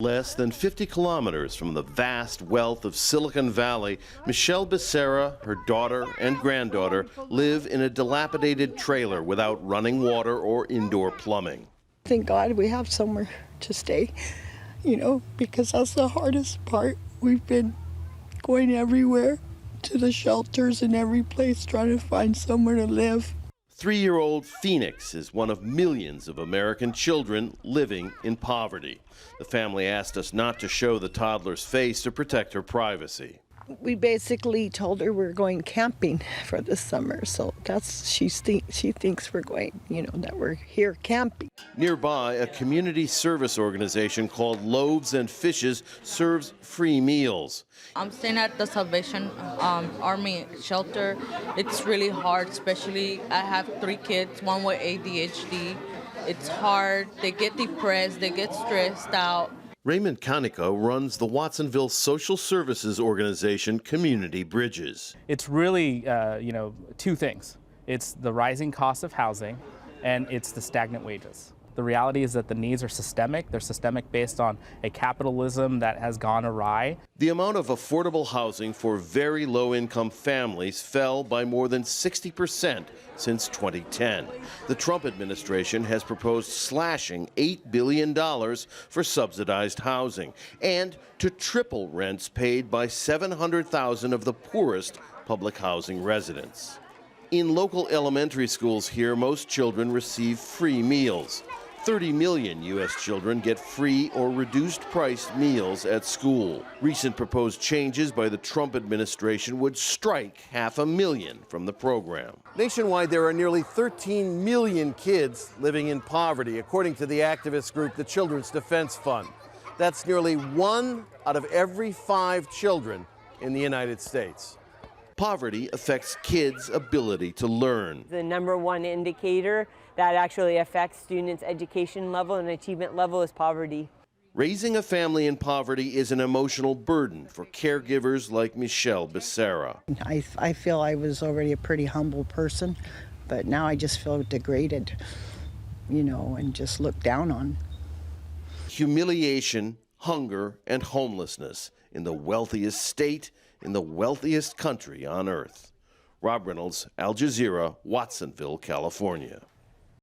Less than 50 kilometers from the vast wealth of Silicon Valley, Michelle Becerra, her daughter and granddaughter live in a dilapidated trailer without running water or indoor plumbing. Thank God we have somewhere to stay, because that's the hardest part. We've been going everywhere to the shelters and every place trying to find somewhere to live. 3-year-old Phoenix is one of millions of American children living in poverty. The family asked us not to show the toddler's face to protect her privacy. We basically told her we're going camping for the summer, so she thinks we're going, that we're here camping. Nearby, a community service organization called Loaves and Fishes serves free meals. I'm staying at the Salvation Army shelter. It's really hard, especially I have 3 kids, one with ADHD. It's hard. They get depressed, they get stressed out. Raymond CANICO runs the Watsonville social services organization Community Bridges. It's really, 2 things. It's the rising cost of housing and it's the stagnant wages. The reality is that the needs are systemic. They're systemic based on a capitalism that has gone awry. The amount of affordable housing for very low-income families fell by more than 60% since 2010. The Trump administration has proposed slashing $8 billion for subsidized housing and to triple rents paid by 700,000 of the poorest public housing residents. In local elementary schools here, most children receive free meals. 30 million U.S. children get free or reduced-priced meals at school. Recent proposed changes by the Trump administration would strike 500,000 from the program. Nationwide, there are nearly 13 million kids living in poverty, according to the activist group the Children's Defense Fund. That's nearly 1 out of every 5 children in the United States. Poverty affects kids' ability to learn. The #1 indicator that actually affects students' education level and achievement level is poverty. Raising a family in poverty is an emotional burden for caregivers like Michelle Becerra. I feel I was already a pretty humble person, but now I just feel degraded, and just looked down on. Humiliation, hunger, and homelessness in the wealthiest state in the wealthiest country on earth. Rob Reynolds, Al Jazeera, Watsonville, California.